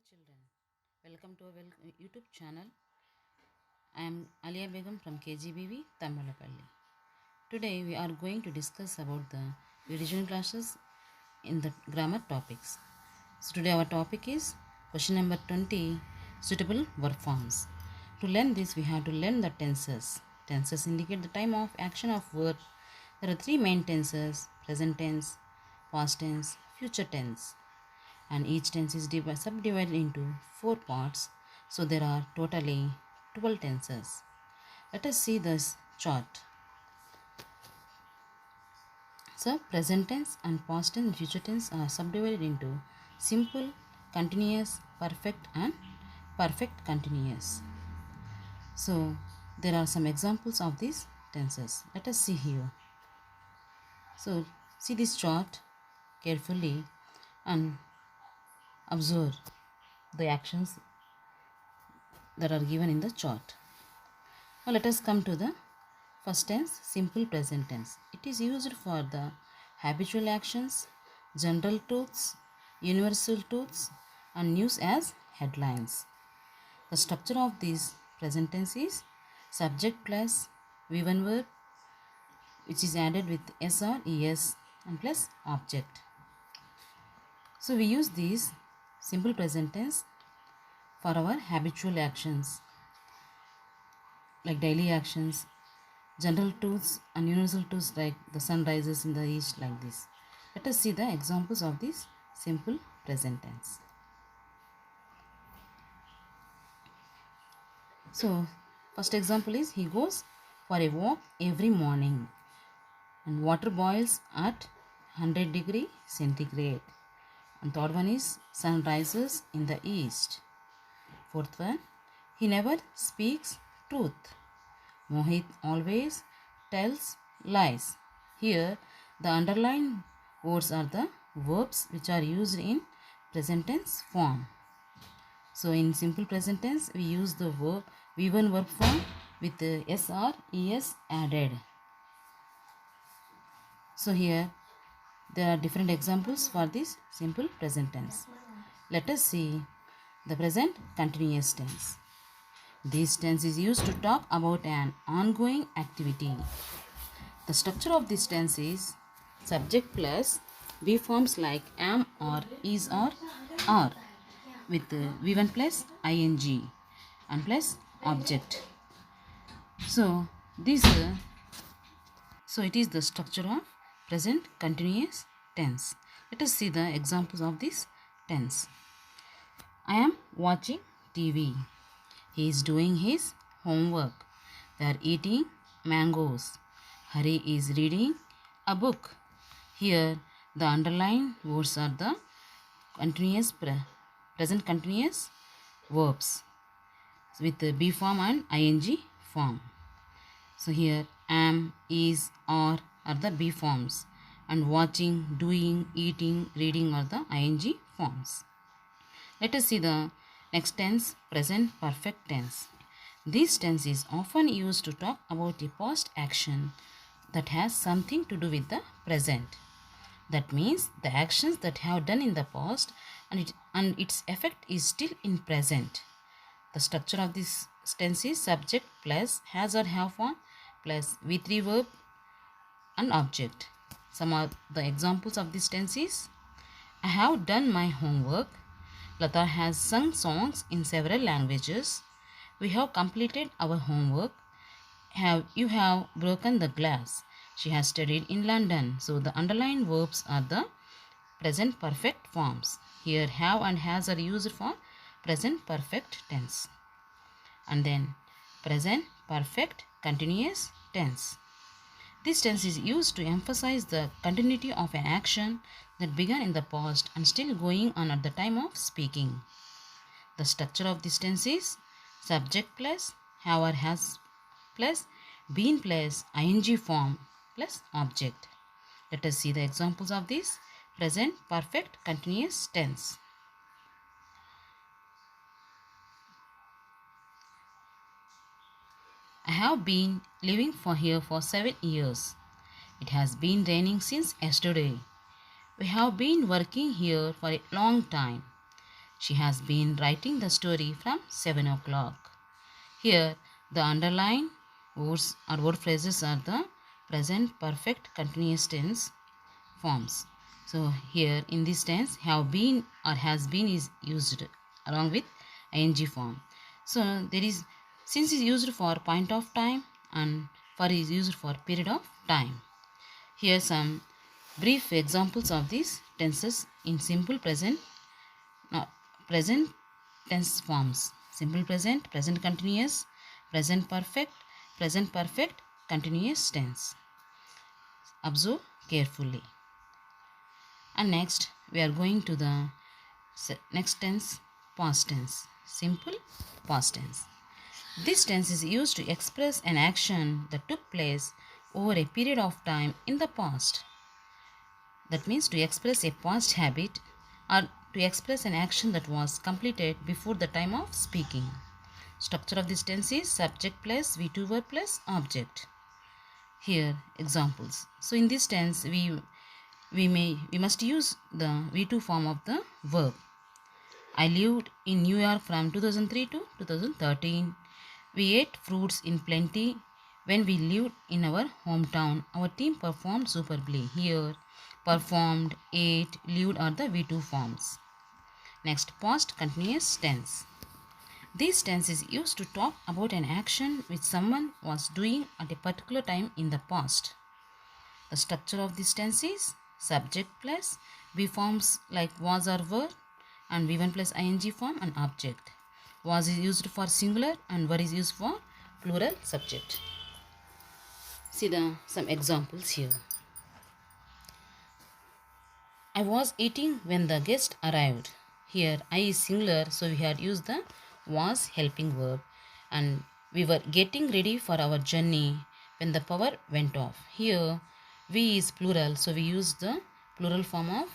children, welcome to our YouTube channel. I am Aliya Begum from KGBV Thamballapalle. Today we are going to discuss about the revision classes in the grammar topics. So today our topic is question number 20, suitable verb forms. To learn this we have to learn the tenses. Tenses indicate the time of action of verb. There are three main tenses: present tense, past tense, future tense, and each tense is subdivided into 4 parts, so there are totally 12 tenses. Let us see this chart. So present tense and past tense and future tense are subdivided into simple, continuous, perfect and perfect continuous. So there are some examples of these tenses. Let us see here. So see this chart carefully and observe the actions that are given in the chart. Now let us come to the first tense, simple present tense. It is used for the habitual actions, general truths, universal truths and news as headlines. The structure of this present tense is subject plus V1 verb, which is added with S or ES and plus object. So we use these simple present tense for our habitual actions like daily actions, general truths and universal truths like the sun rises in the east, like this. Let us see the examples of this simple present tense. So first example is, he goes for a walk every morning and water boils at 100 degree centigrade. And third one is, sun rises in the east. Fourth one, he never speaks truth. Mohit always tells lies. Here the underlined words are the verbs which are used in present tense form. So in simple present tense we use the verb V1 verb form with the S or ES added. So here there are different examples for this simple present tense. Let us see the present continuous tense. This tense is used to talk about an ongoing activity. The structure of this tense is subject plus V forms like am or is or are with V1 plus ing and plus object. So it is the structure of present continuous tense. Let us see the examples of this tense. I am watching TV. He is doing his homework. They are eating mangoes. Hari is reading a book. Here the underlined words are the present continuous verbs with the be form and ing form. So here am, is, are the be forms, and watching, doing, eating, reading are the ing forms. Let us see the next tense, present perfect tense. This tense is often used to talk about a past action that has something to do with the present. That means the actions that have done in the past and its effect is still in present. The structure of this tense is subject plus has or have form plus V3 verb and object. Some of the examples of this tense is, I have done my homework. Lata has sung songs in several languages. We have completed our homework. You have broken the glass. She has studied in London. So the underlined verbs are the present perfect forms. Here have and has are used for present perfect tense. And then present perfect continuous tense. This tense is used to emphasize the continuity of an action that began in the past and still going on at the time of speaking. The structure of this tense is subject plus have or has plus been plus ing form plus object. Let us see the examples of this present perfect continuous tense. I have been living here for 7 years. It has been raining since yesterday. We have been working here for a long time. She has been writing the story from 7 o'clock. Here, the underlined words or word phrases are the present perfect continuous tense forms. So here in this tense, have been or has been is used along with ing form. So there is since is used for point of time and for is used for period of time. Here some brief examples of these tenses in simple present, not present tense forms. Simple present, present continuous, present perfect, continuous tense. Observe carefully. And next we are going to the next tense, past tense. Simple past tense. This tense is used to express an action that took place over a period of time in the past. That means to express a past habit or to express an action that was completed before the time of speaking. Structure of this tense is subject plus V2 verb plus object. Here examples. So in this tense we must use the V2 form of the verb. I lived in New York from 2003 to 2013. We ate fruits in plenty when we lived in our hometown. Our team performed superbly. Here, performed, ate, lived are the V2 forms. Next, past continuous tense. This tense is used to talk about an action which someone was doing at a particular time in the past. The structure of this tense is subject plus V forms like was or were and V1 plus ing form and object. Was is used for singular and were is used for plural subject. See some examples here. I was eating when the guest arrived. Here I is singular, so we had used the was helping verb, and we were getting ready for our journey when the power went off. Here we is plural, so we use the plural form of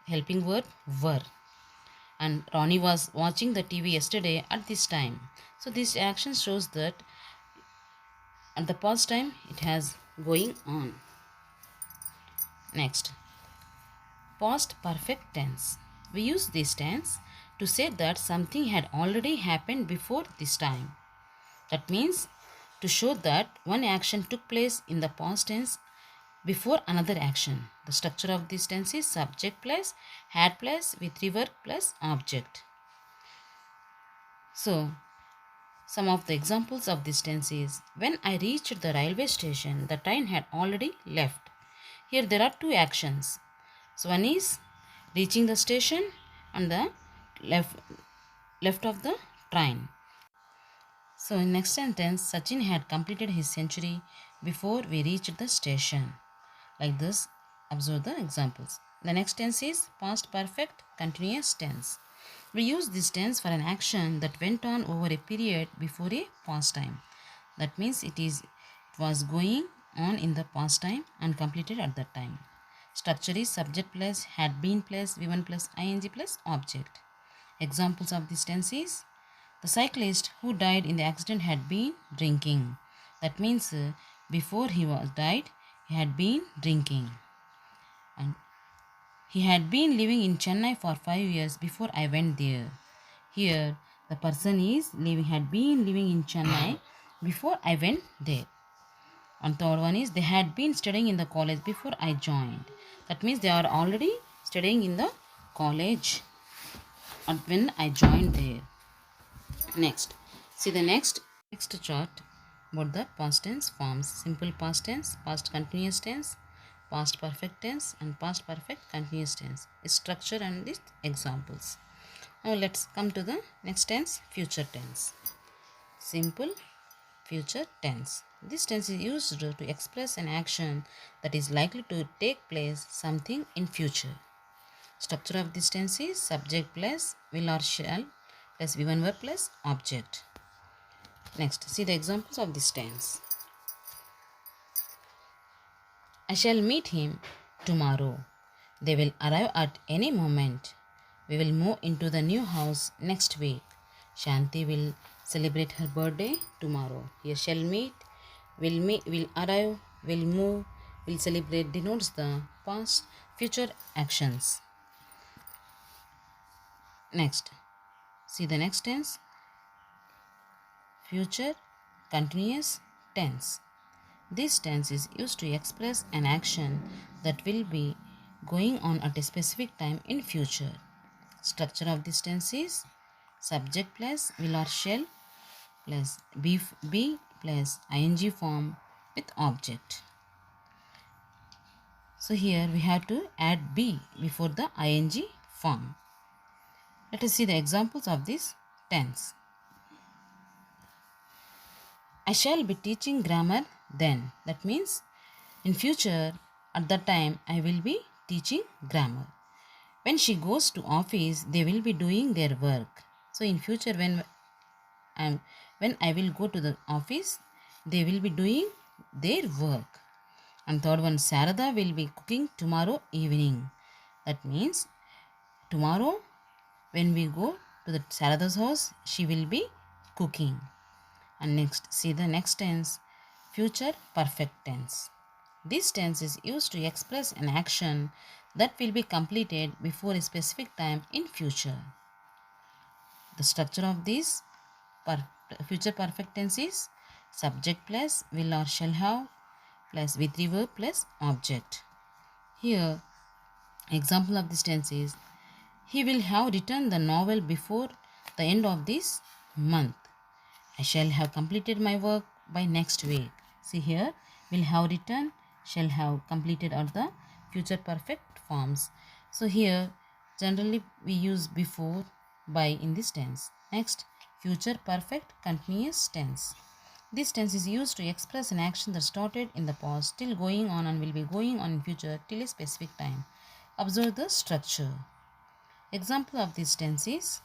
helping verb were. And Ronnie was watching the TV yesterday at this time. So this action shows that at the past time it has going on. Next, past perfect tense. We use this tense to say that something had already happened before this time. That means to show that one action took place in the past tense before another action. The structure of this tense is subject plus had plus V3 verb plus object. So, some of the examples of this tense is when I reached the railway station, the train had already left. Here there are two actions. So one is reaching the station and the left of the train. So in next sentence, Sachin had completed his century before we reached the station. Like this, observe the examples. The next tense is past perfect continuous tense. We use this tense for an action that went on over a period before a past time. That means it was going on in the past time and completed at that time. Structure is subject plus had been plus V1 plus ing plus object. Examples of this tense is the cyclist who died in the accident had been drinking. That means before he was died, he had been drinking. And he had been living in Chennai for 5 years before I went there. Here, the person had been living in Chennai before I went there. And third one is they had been studying in the college before I joined. That means they are already studying in the college when I joined there. Next, see the next chart about the past tense forms. Simple past tense, past continuous tense, past perfect tense and past perfect continuous tense. Its structure and its examples. Now let's come to the next tense, future tense. Simple future tense. This tense is used to express an action that is likely to take place something in future. Structure of this tense is subject plus will or shall plus V1 verb plus object. Next, see the examples of this tense. I shall meet him tomorrow. They will arrive at any moment. We will move into the new house next week. Shanti will celebrate her birthday tomorrow. Here shall meet, will arrive, will move, will celebrate denotes the past, future actions. Next, see the next tense, future continuous tense. This tense is used to express an action that will be going on at a specific time in future. Structure of this tense is subject plus will or shall plus be plus ing form with object. So here we have to add be before the ing form. Let us see the examples of this tense. I shall be teaching grammar then. That means in future, at that time, I will be teaching grammar. When she goes to office, they will be doing their work. So in future, when I will go to the office, they will be doing their work. And third one, Sarada will be cooking tomorrow evening. That means tomorrow when we go to the Sarada's house, she will be cooking. And next, see the next tense, future perfect tense. This tense is used to express an action that will be completed before a specific time in future. The structure of this future perfect tense is subject plus will or shall have plus V3 verb plus object. Here, example of this tense is he will have written the novel before the end of this month. I shall have completed my work by next week. See here, will have written, shall have completed are the future perfect forms. So here, generally we use before, by in this tense. Next, future perfect continuous tense. This tense is used to express an action that started in the past, still going on and will be going on in future till a specific time. Observe the structure. Example of this tense is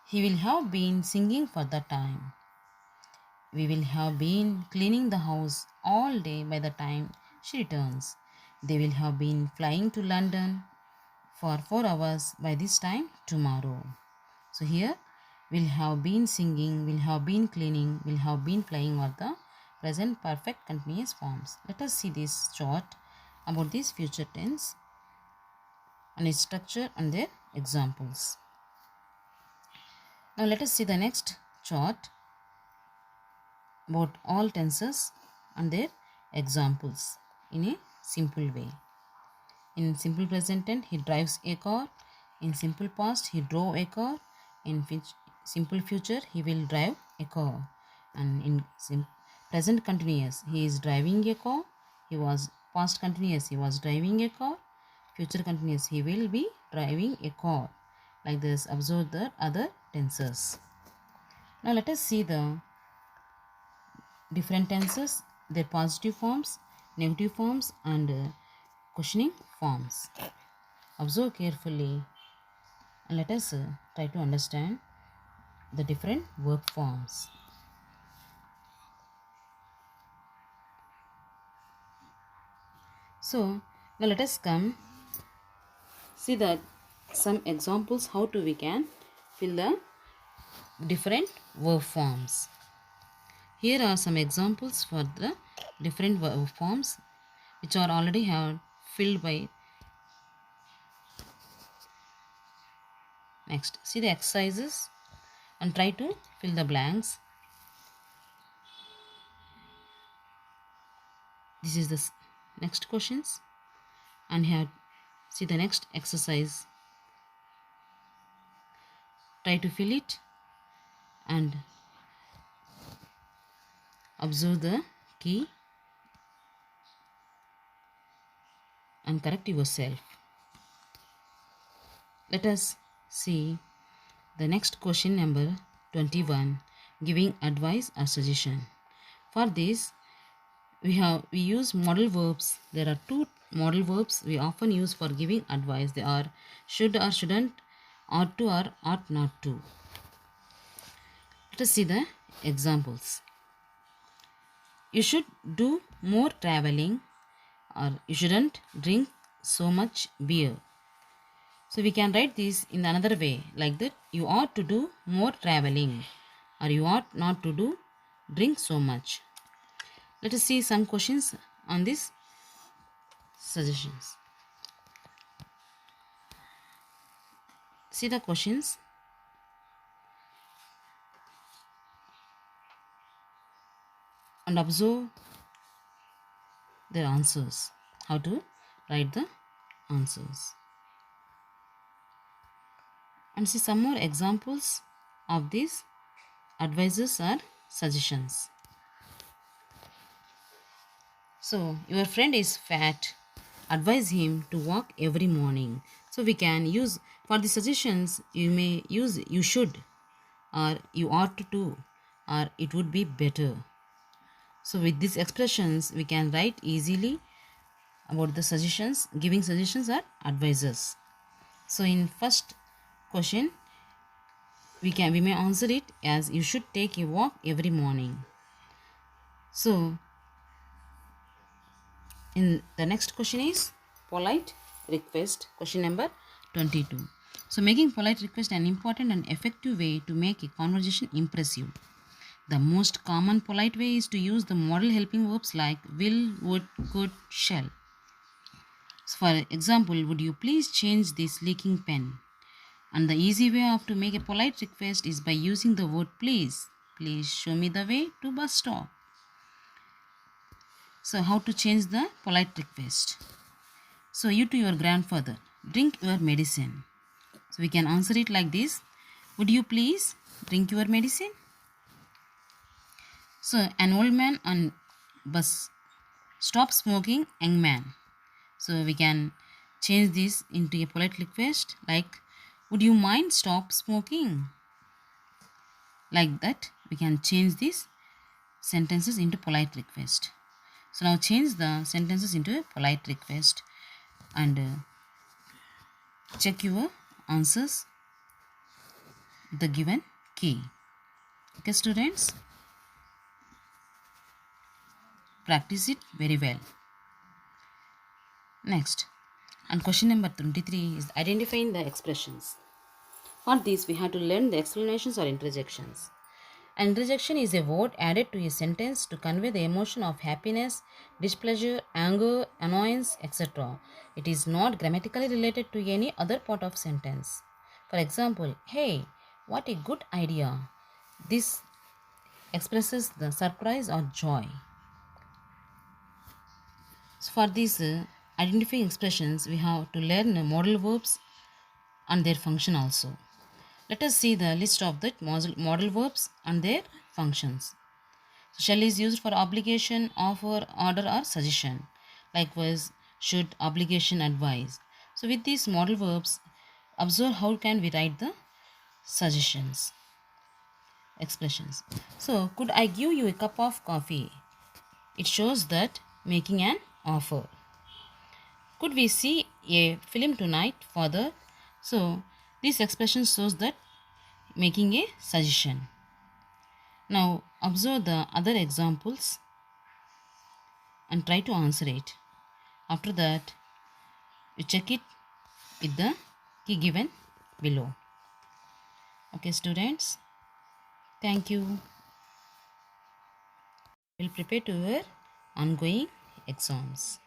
he will have been singing for the time. We will have been cleaning the house all day by the time she returns. They will have been flying to London for 4 hours by this time tomorrow. So here, will have been singing, will have been cleaning, will have been flying are the present perfect continuous forms. Let us see this chart about this future tense and its structure and their examples. Now let us see the next chart about all tenses and their examples in a simple way. In simple present tense, he drives a car. In simple past, he drove a car. In simple future, he will drive a car. And in present continuous, he is driving a car. He was past continuous, he was driving a car. Future continuous, he will be driving a car. Like this, observe the other tenses. Now let us see the different tenses, their positive forms, negative forms and questioning forms. Observe carefully and let us try to understand the different verb forms. So now let us come see that some examples how to we can fill the different verb forms. Here are some examples for the different verb forms which are already have filled by. Next, see the exercises and try to fill the blanks. This is the next questions and here see the next exercise. Try to fill it and observe the key and correct yourself. Let us see the next question number 21, giving advice or suggestion. For this we use modal verbs. There are two modal verbs we often use for giving advice. They are should or shouldn't, ought to or ought not to. Let us see the examples. You should do more traveling or you shouldn't drink so much beer. So we can write this in another way like that. You ought to do more traveling or you ought not to do drink so much. Let us see some questions on these suggestions. See the questions and observe their answers. How to write the answers. And see some more examples of these advices or suggestions. So, your friend is fat. Advise him to walk every morning. So, we can use for the suggestions, you may use you should, or you ought to, or it would be better. So, with these expressions, we can write easily about the suggestions, giving suggestions or advices. So, in first question, we may answer it as you should take a walk every morning. So, in the next question is polite request, question number 22. So making polite request an important and effective way to make a conversation impressive. The most common polite way is to use the modal helping verbs like will, would, could, shall. So for example, would you please change this leaking pen? And the easy way of to make a polite request is by using the word please. Please show me the way to bus stop. So how to change the polite request? So you to your grandfather, drink your medicine. So we can answer it like this. Would you please drink your medicine? So an old man on bus, stop smoking, young man. So we can change this into a polite request like, would you mind stop smoking? Like that we can change these sentences into polite request. So now change the sentences into a polite request and check your answers with the given key. Okay students, practice it very well. Next, and question number 23 is identifying the expressions. For this we have to learn the explanations or interjections. An interjection is a word added to a sentence to convey the emotion of happiness, displeasure, anger, annoyance, etc. It is not grammatically related to any other part of sentence. For example, hey, what a good idea. This expresses the surprise or joy. So for these identifying expressions, we have to learn modal verbs and their function also. Let us see the list of the modal verbs and their functions. So shall is used for obligation, offer, order or suggestion. Likewise, should, obligation, advise. So with these modal verbs, observe how can we write the suggestions, expressions. So could I give you a cup of coffee? It shows that making an offer. Could we see a film tonight, father? So this expression shows that making a suggestion. Now observe the other examples and try to answer it. After that, you check it with the key given below. Okay students, thank you. We'll prepare to your ongoing exams.